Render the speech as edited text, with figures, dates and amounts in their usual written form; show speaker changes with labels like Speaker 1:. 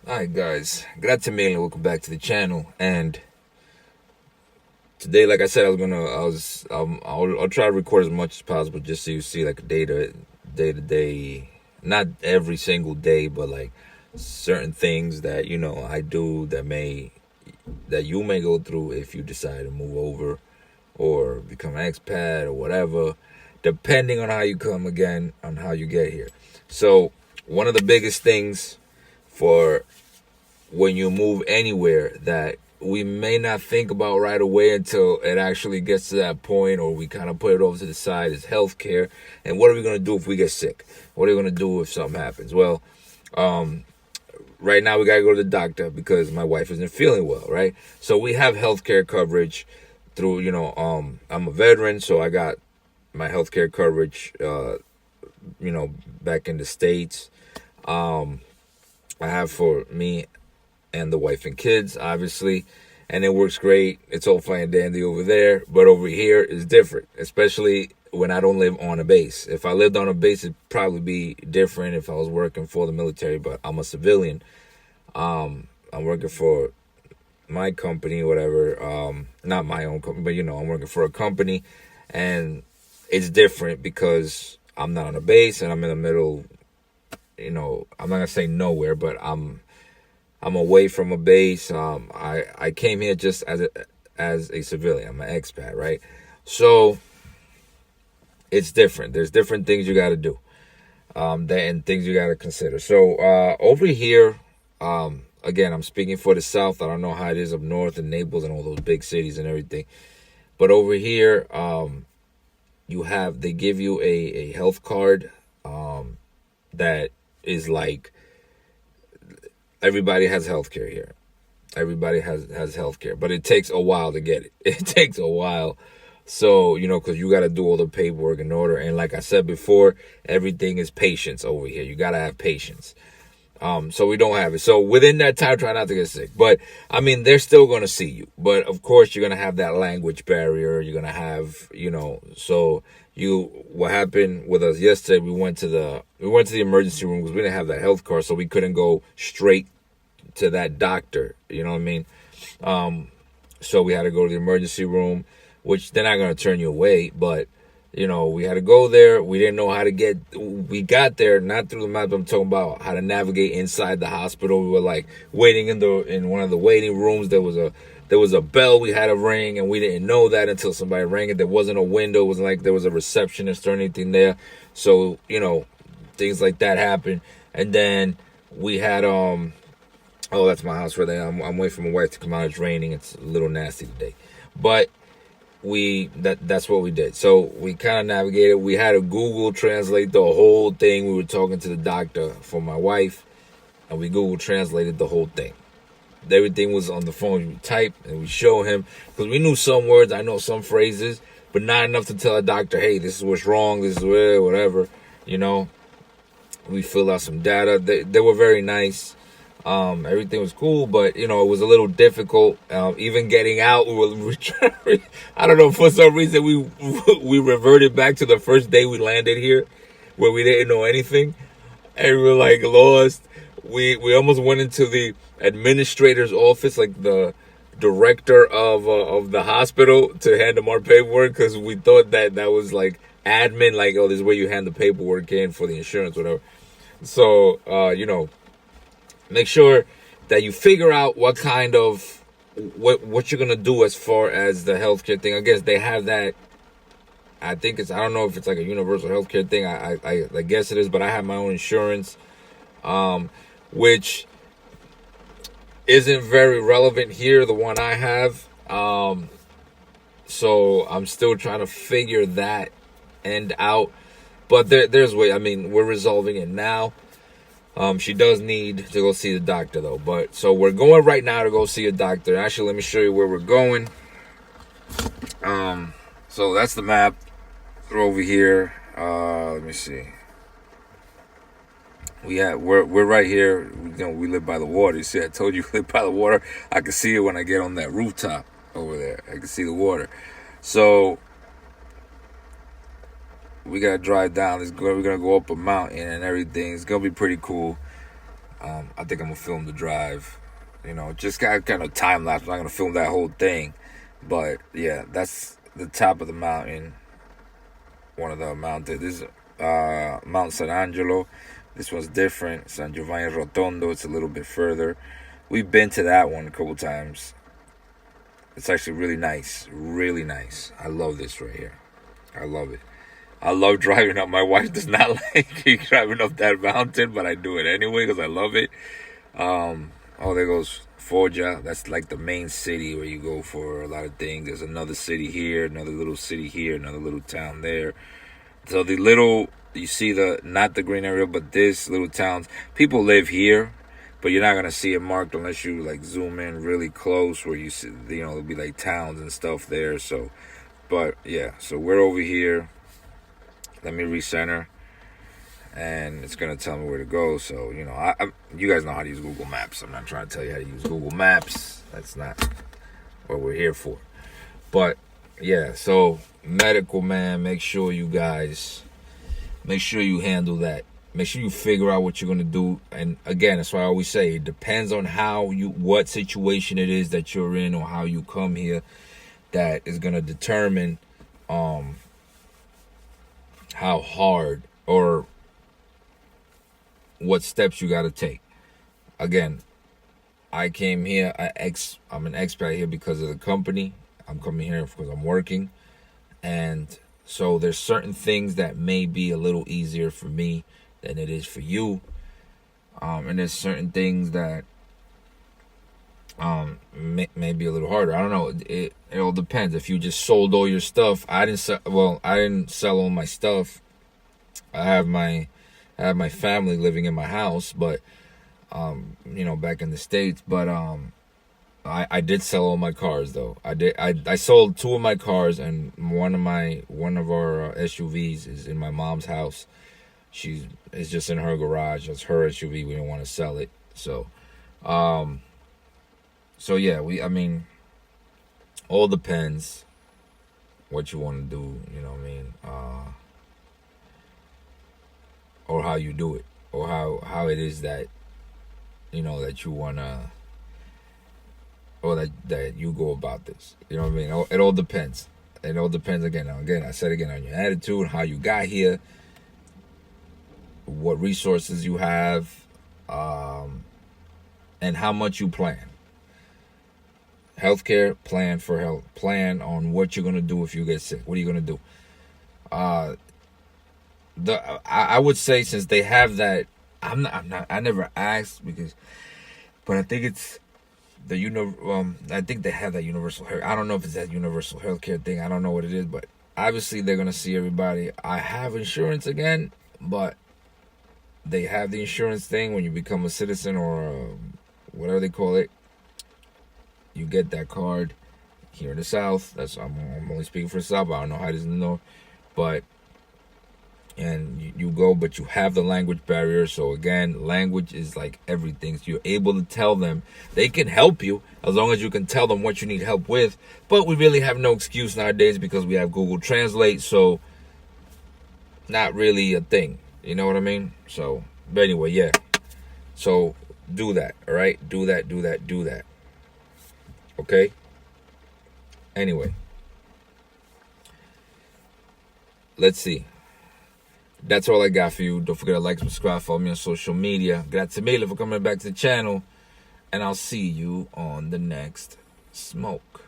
Speaker 1: Alright guys, grazie mille, welcome back to the channel. And today, like I said, I'll try to record as much as possible just so you see like a day to day, not every single day, but like certain things that I do that you may go through if you decide to move over or become an expat or whatever, depending on how you come again, on how you get here. So one of the biggest things for when you move anywhere that we may not think about right away until it actually gets to that point, or we kind of put it over to the side, is healthcare. And what are we going to do if we get sick? What are we going to do if something happens? Well, right now we got to go to the doctor because my wife isn't feeling well, right? So we have healthcare coverage through, I'm a veteran, so I got my healthcare coverage, back in the States. I have for me and the wife and kids, obviously, and it works great. It's all fine and dandy over there, but over here is different, especially when I don't live on a base. If I lived on a base, it'd probably be different if I was working for the military, but I'm a civilian. I'm working for my company, whatever, not my own company, but I'm working for a company, and it's different because I'm not on a base and I'm in the middle, I'm not gonna say nowhere, but I'm away from a base. I came here just as a civilian. I'm an expat, right? So it's different. There's different things you got to do, and things you got to consider. So over here, again, I'm speaking for the South. I don't know how it is up north in Naples and all those big cities and everything, but over here, they give you a health card, that is like, everybody has healthcare here. Everybody has healthcare, but it takes a while to get it. It takes a while. So, because you got to do all the paperwork in order. And like I said before, everything is patience over here. You got to have patience. So we don't have it. So within that time, try not to get sick. But, they're still going to see you. But, of course, you're going to have that language barrier. You're going to have, what happened with us yesterday, we went to the emergency room because we didn't have that health card, so we couldn't go straight to that doctor. You know what I mean? So we had to go to the emergency room, which they're not going to turn you away, but we had to go there. We didn't know how to we got there, not through the map. I'm talking about how to navigate inside the hospital. We were like waiting in one of the waiting rooms. There was a bell we had to ring, and we didn't know that until somebody rang it. There wasn't a window. It wasn't like there was a receptionist or anything there. So, things like that happened. And then we had, oh, that's my house right there. I'm waiting for my wife to come out. It's raining. It's a little nasty today. But that's what we did. So we kind of navigated. We had to Google translate the whole thing. We were talking to the doctor for my wife, and we Google translated the whole thing. Everything was on the phone. We type and we show him, because we knew some words. I know some phrases, but not enough to tell a doctor, hey, this is what's wrong. This is whatever. We filled out some data. They were very nice. Everything was cool, but it was a little difficult. Even getting out, I don't know, for some reason we reverted back to the first day we landed here, where we didn't know anything, and we were like lost. We almost went into the administrator's office, like the director of the hospital, to hand them our paperwork, because we thought that was like admin, like, oh, this is where you hand the paperwork in for the insurance, whatever. So make sure that you figure out what kind of what you're gonna do as far as the healthcare thing. I guess they have that. I don't know if it's like a universal healthcare thing. I guess it is, but I have my own insurance, which isn't very relevant here, the one I have. So I'm still trying to figure that end out. But there's way. We're resolving it now. She does need to go see the doctor, though. But so we're going right now to go see a doctor. Actually, let me show you where we're going. So that's the map. We're over here. Let me see. We're right here. We live by the water. You see, I told you we live by the water. I can see it when I get on that rooftop over there. I can see the water. So we gotta drive down. We're gonna go up a mountain and everything. It's gonna be pretty cool. I think I'm gonna film the drive. Just got kind of time lapse. I'm not gonna film that whole thing, but yeah, that's the top of the mountain. One of the mountains. This is Mount San Angelo. This one's different. San Giovanni Rotondo. It's a little bit further. We've been to that one a couple times. It's actually really nice. Really nice. I love this right here. I love it. I love driving up. My wife does not like me driving up that mountain, but I do it anyway because I love it. There goes Foggia. That's like the main city where you go for a lot of things. There's another city here, another little city here, another little town there. So you see not the green area, but this little towns. People live here, but you're not going to see it marked unless you like zoom in really close where you see, there'll be like towns and stuff there. So, but yeah, so we're over here. Let me recenter, and it's gonna tell me where to go. So you guys know how to use Google Maps. I'm not trying to tell you how to use Google Maps. That's not what we're here for. But yeah, so medical, man. Make sure you handle that. Make sure you figure out what you're gonna do. And again, that's why I always say it depends on what situation it is that you're in or how you come here. That is gonna determine how hard or what steps you got to take. Again, I came here. I'm an expat here because of the company. I'm coming here because I'm working, and so there's certain things that may be a little easier for me than it is for you, and there's certain things that may be a little harder. I don't know. It all depends. If you just sold all your stuff, I didn't sell all my stuff. I have my family living in my house, but back in the States. But I did sell all my cars though. I sold 2 of my cars, and one of our SUVs is in my mom's house. It's just in her garage. It's her SUV. We don't want to sell it. So yeah, all depends what you want to do, or how you do it, or how it is that, that you want to, or that you go about this. It all depends. It all depends, again, I said again, on your attitude, how you got here, what resources you have, and how much you plan. Healthcare, plan for health. Plan on what you're gonna do if you get sick. What are you gonna do? I would say, since they have that, I never asked but I think it's I think they have that universal health. I don't know if it's that universal healthcare thing. I don't know what it is, but obviously they're gonna see everybody. I have insurance again, but they have the insurance thing when you become a citizen or whatever they call it. You get that card here in the South. I'm only speaking for the South. I don't know how it is in the North, and you go, but you have the language barrier. So again, language is like everything. So you're able to tell them. They can help you as long as you can tell them what you need help with. But we really have no excuse nowadays because we have Google Translate. So not really a thing. You know what I mean? So, but anyway, yeah. So do that. All right. Do that. Okay? Anyway. Let's see. That's all I got for you. Don't forget to like, subscribe, follow me on social media. Grazie mille for coming back to the channel. And I'll see you on the next smoke.